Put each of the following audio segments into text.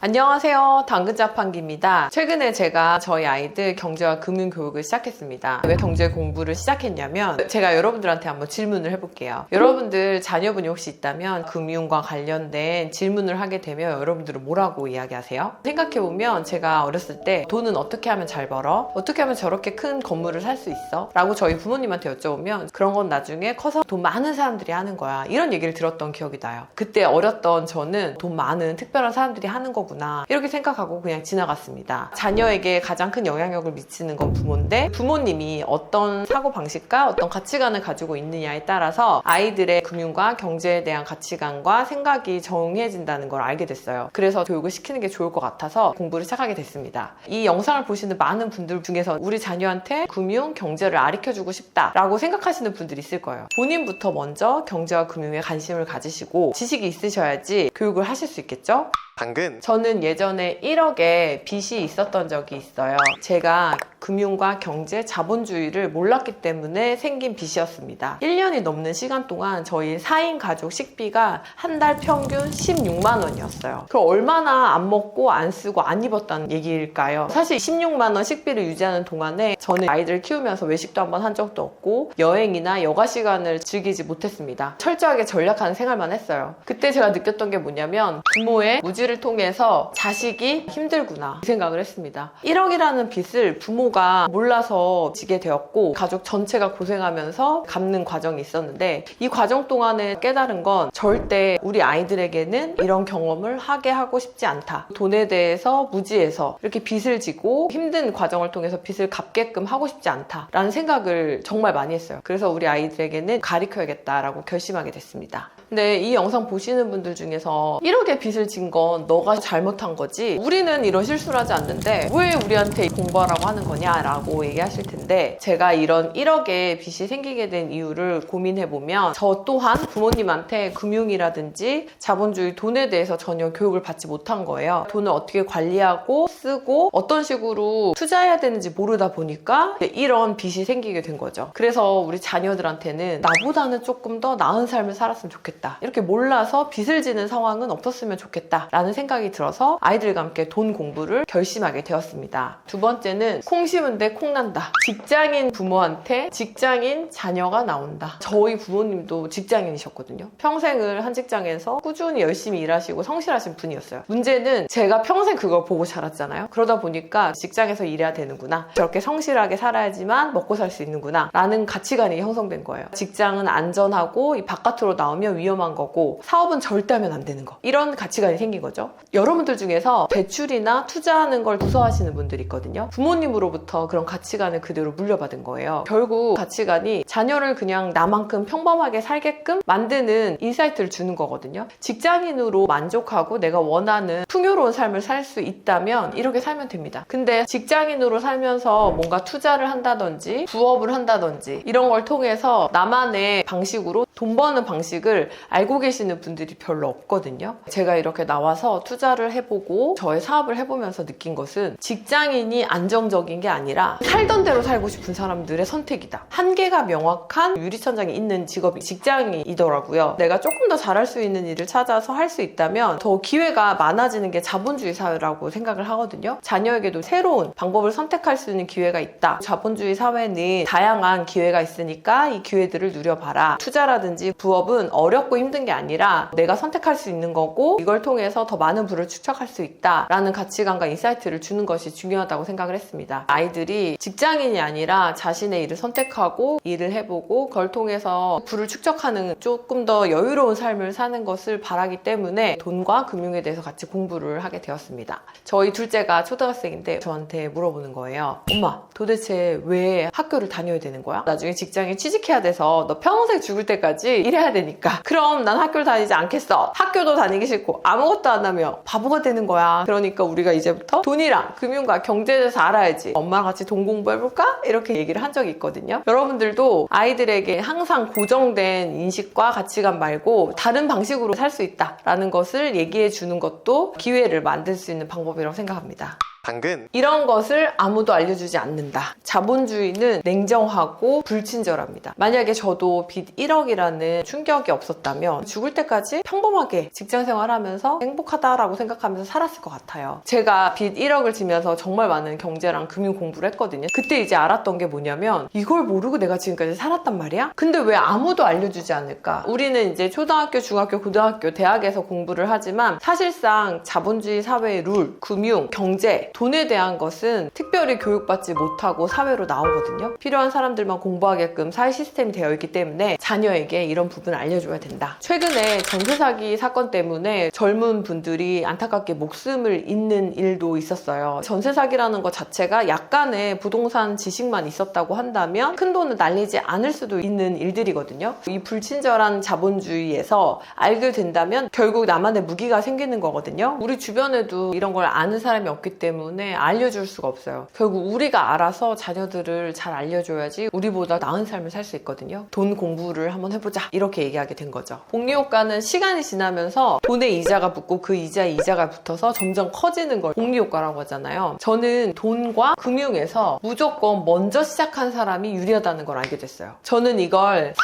안녕하세요. 당근자판기입니다. 최근에 제가 저희 아이들 경제와 금융 교육을 시작했습니다. 왜 경제 공부를 시작했냐면 제가 여러분들한테 한번 질문을 해볼게요. 여러분들 자녀분이 혹시 있다면 금융과 관련된 질문을 하게 되면 여러분들은 뭐라고 이야기하세요? 생각해보면 제가 어렸을 때 돈은 어떻게 하면 잘 벌어? 어떻게 하면 저렇게 큰 건물을 살 수 있어? 라고 저희 부모님한테 여쭤보면 그런 건 나중에 커서 돈 많은 사람들이 하는 거야. 이런 얘기를 들었던 기억이 나요. 그때 어렸던 저는 돈 많은 특별한 사람들이 하는 거구나 이렇게 생각하고 그냥 지나갔습니다. 자녀에게 가장 큰 영향력을 미치는 건 부모인데 부모님이 어떤 사고방식과 어떤 가치관을 가지고 있느냐에 따라서 아이들의 금융과 경제에 대한 가치관과 생각이 정해진다는 걸 알게 됐어요. 그래서 교육을 시키는 게 좋을 것 같아서 공부를 시작하게 됐습니다. 이 영상을 보시는 많은 분들 중에서 우리 자녀한테 금융, 경제를 가르쳐주고 싶다라고 생각하시는 분들이 있을 거예요. 본인부터 먼저 경제와 금융에 관심을 가지시고 지식이 있으셔야지 교육을 하실 수 있겠죠? 당근. 저는 예전에 1억의 빚이 있었던 적이 있어요. 제가 금융과 경제, 자본주의를 몰랐기 때문에 생긴 빚이었습니다. 1년이 넘는 시간 동안 저희 4인 가족 식비가 한 달 평균 16만 원이었어요. 그럼 얼마나 안 먹고 안 쓰고 안 입었다는 얘기일까요? 사실 16만 원 식비를 유지하는 동안에 저는 아이들을 키우면서 외식도 한번 한 적도 없고 여행이나 여가 시간을 즐기지 못했습니다. 철저하게 전략하는 생활만 했어요. 그때 제가 느꼈던 게 뭐냐면 부모의 무지를 통해서 자식이 힘들구나 이 생각을 했습니다. 1억이라는 빚을 부모가 몰라서 지게 되었고 가족 전체가 고생하면서 갚는 과정이 있었는데 이 과정 동안에 깨달은 건 절대 우리 아이들에게는 이런 경험을 하게 하고 싶지 않다. 돈에 대해서 무지해서 이렇게 빚을 지고 힘든 과정을 통해서 빚을 갚게끔 하고 싶지 않다라는 생각을 정말 많이 했어요. 그래서 우리 아이들에게는 가르쳐야겠다라고 결심하게 됐습니다. 근데 이 영상 보시는 분들 중에서 1억의 빚을 진 건 너가 잘못한 거지 우리는 이런 실수를 하지 않는데 왜 우리한테 공부하라고 하는 거냐 라고 얘기하실 텐데 제가 이런 1억의 빚이 생기게 된 이유를 고민해보면 저 또한 부모님한테 금융이라든지 자본주의 돈에 대해서 전혀 교육을 받지 못한 거예요. 돈을 어떻게 관리하고 쓰고 어떤 식으로 투자해야 되는지 모르다 보니까 이런 빚이 생기게 된 거죠. 그래서 우리 자녀들한테는 나보다는 조금 더 나은 삶을 살았으면 좋겠다. 이렇게 몰라서 빚을 지는 상황은 없었으면 좋겠다 라는 생각이 들어서 아이들과 함께 돈 공부를 결심하게 되었습니다. 두 번째는 콩 심은데 콩 난다. 직장인 부모한테 직장인 자녀가 나온다. 저희 부모님도 직장인이셨거든요. 평생을 한 직장에서 꾸준히 열심히 일하시고 성실하신 분이었어요. 문제는 제가 평생 그걸 보고 자랐잖아요. 그러다 보니까 직장에서 일해야 되는구나. 저렇게 성실하게 살아야지만 먹고 살 수 있는구나 라는 가치관이 형성된 거예요. 직장은 안전하고 이 바깥으로 나오면 위험한 거고 사업은 절대 하면 안 되는 거. 이런 가치관이 생긴 거죠. 여러분들 중에서 대출이나 투자하는 걸 무서워하시는 분들이 있거든요. 부모님으로부터 그런 가치관을 그대로 물려받은 거예요. 결국 가치관이 자녀를 그냥 나만큼 평범하게 살게끔 만드는 인사이트를 주는 거거든요. 직장인으로 만족하고 내가 원하는 풍요로운 삶을 살 수 있다면 이렇게 살면 됩니다. 근데 직장인으로 살면서 뭔가 투자를 한다든지 부업을 한다든지 이런 걸 통해서 나만의 방식으로 돈 버는 방식을 알고 계시는 분들이 별로 없거든요. 제가 이렇게 나와서 투자를 해보고 저의 사업을 해보면서 느낀 것은 직장인이 안정적인 게 아니라 살던 대로 살고 싶은 사람들의 선택이다. 한계가 명확한 유리천장이 있는 직업이 직장이더라고요. 내가 조금 더 잘할 수 있는 일을 찾아서 할 수 있다면 더 기회가 많아지는 게 자본주의 사회라고 생각을 하거든요. 자녀에게도 새로운 방법을 선택할 수 있는 기회가 있다. 자본주의 사회는 다양한 기회가 있으니까 이 기회들을 누려봐라. 투자라든지 부업은 어렵고 힘든 게 아니라 내가 선택할 수 있는 거고 이걸 통해서 더 많은 부를 축적할 수 있다라는 가치관과 인사이트를 주는 것이 중요하다고 생각을 했습니다. 아이들이 직장인이 아니라 자신의 일을 선택하고 일을 해보고 그걸 통해서 부를 축적하는 조금 더 여유로운 삶을 사는 것을 바라기 때문에 돈과 금융에 대해서 같이 공부를 하게 되었습니다. 저희 둘째가 초등학생인데 저한테 물어보는 거예요. 엄마, 도대체 왜 학교를 다녀야 되는 거야? 나중에 직장에 취직해야 돼서 너 평생 죽을 때까지 일해야 되니까. 그럼 난 학교를 다니지 않겠어. 학교도 다니기 싫고 아무것도 안 하며 바보가 되는 거야. 그러니까 우리가 이제부터 돈이랑 금융과 경제에 대해서 알아야지. 엄마랑 같이 돈 공부해볼까? 이렇게 얘기를 한 적이 있거든요. 여러분들도 아이들에게 항상 고정된 인식과 가치관 말고 다른 방식으로 살 수 있다라는 것을 얘기해 주는 것도 기회를 만들 수 있는 방법이라고 생각합니다. 당근. 이런 것을 아무도 알려주지 않는다. 자본주의는 냉정하고 불친절합니다. 만약에 저도 빚 1억이라는 충격이 없었다면 죽을 때까지 평범하게 직장생활하면서 행복하다라고 생각하면서 살았을 것 같아요. 제가 빚 1억을 지면서 정말 많은 경제랑 금융 공부를 했거든요. 그때 이제 알았던 게 뭐냐면 이걸 모르고 내가 지금까지 살았단 말이야? 근데 왜 아무도 알려주지 않을까? 우리는 이제 초등학교, 중학교, 고등학교, 대학에서 공부를 하지만 사실상 자본주의 사회의 룰, 금융, 경제, 돈에 대한 것은 특별히 교육받지 못하고 사회로 나오거든요. 필요한 사람들만 공부하게끔 사회 시스템이 되어 있기 때문에 자녀에게 이런 부분을 알려줘야 된다. 최근에 전세 사기 사건 때문에 젊은 분들이 안타깝게 목숨을 잃는 일도 있었어요. 전세 사기라는 것 자체가 약간의 부동산 지식만 있었다고 한다면 큰 돈을 날리지 않을 수도 있는 일들이거든요. 이 불친절한 자본주의에서 알게 된다면 결국 나만의 무기가 생기는 거거든요. 우리 주변에도 이런 걸 아는 사람이 없기 때문에 알려줄 수가 없어요. 결국 우리가 알아서 자녀들을 잘 알려줘야지 우리보다 나은 삶을 살 수 있거든요. 돈 공부를 한번 해보자 이렇게 얘기하게 된 거죠. 복리효과는 시간이 지나면서 돈에 이자가 붙고 그 이자에 이자가 붙어서 점점 커지는 걸 복리효과라고 하잖아요. 저는 돈과 금융에서 무조건 먼저 시작한 사람이 유리하다는 걸 알게 됐어요. 저는 이걸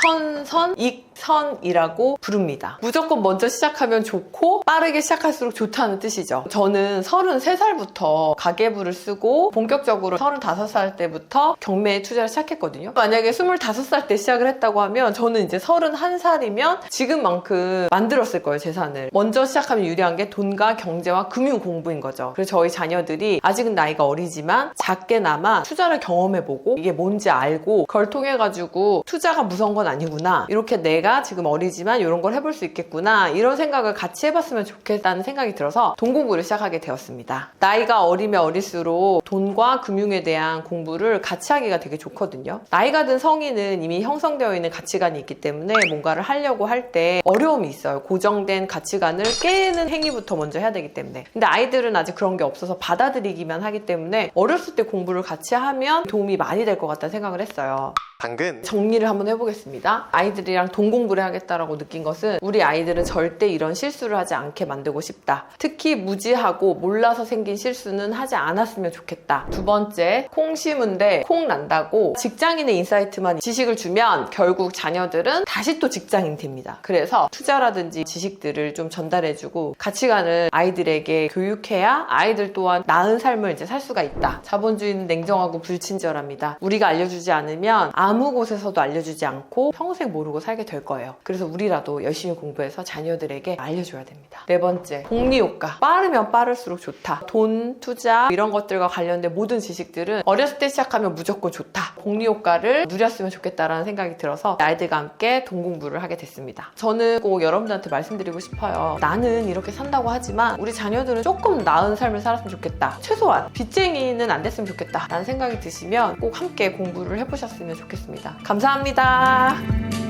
선이라고 부릅니다. 무조건 먼저 시작하면 좋고 빠르게 시작할수록 좋다는 뜻이죠. 저는 33살부터 가계부를 쓰고 본격적으로 35살 때부터 경매에 투자를 시작했거든요. 만약에 25살 때 시작을 했다고 하면 저는 이제 31살이면 지금만큼 만들었을 거예요, 재산을. 먼저 시작하면 유리한 게 돈과 경제와 금융 공부인 거죠. 그래서 저희 자녀들이 아직은 나이가 어리지만 작게나마 투자를 경험해보고 이게 뭔지 알고 그걸 통해가지고 투자가 무서운 건 아니구나, 이렇게 내가 지금 어리지만 이런 걸 해볼 수 있겠구나, 이런 생각을 같이 해봤으면 좋겠다는 생각이 들어서 돈 공부를 시작하게 되었습니다. 나이가 어리면 어릴수록 돈과 금융에 대한 공부를 같이 하기가 되게 좋거든요. 나이가 든 성인은 이미 형성되어 있는 가치관이 있기 때문에 뭔가를 하려고 할 때 어려움이 있어요. 고정된 가치관을 깨는 행위부터 먼저 해야 되기 때문에. 근데 아이들은 아직 그런 게 없어서 받아들이기만 하기 때문에 어렸을 때 공부를 같이 하면 도움이 많이 될 것 같다는 생각을 했어요. 당근. 정리를 한번 해보겠습니다. 아이들이랑 돈 공부를 하겠다라고 느낀 것은 우리 아이들은 절대 이런 실수를 하지 않게 만들고 싶다. 특히 무지하고 몰라서 생긴 실수는 하지 않았으면 좋겠다. 두 번째, 콩 심은데 콩 난다고 직장인의 인사이트만 지식을 주면 결국 자녀들은 다시 또 직장인 됩니다. 그래서 투자라든지 지식들을 좀 전달해주고 가치관을 아이들에게 교육해야 아이들 또한 나은 삶을 이제 살 수가 있다. 자본주의는 냉정하고 불친절합니다. 우리가 알려주지 않으면 아무 곳에서도 알려주지 않고 평생 모르고 살게 될 거예요. 그래서 우리라도 열심히 공부해서 자녀들에게 알려줘야 됩니다. 네 번째, 복리효과. 빠르면 빠를수록 좋다. 돈, 투자 이런 것들과 관련된 모든 지식들은 어렸을 때 시작하면 무조건 좋다. 복리효과를 누렸으면 좋겠다라는 생각이 들어서 아이들과 함께 돈 공부를 하게 됐습니다. 저는 꼭 여러분들한테 말씀드리고 싶어요. 나는 이렇게 산다고 하지만 우리 자녀들은 조금 나은 삶을 살았으면 좋겠다. 최소한 빚쟁이는 안 됐으면 좋겠다 라는 생각이 드시면 꼭 함께 공부를 해보셨으면 좋겠습니다. 감사합니다.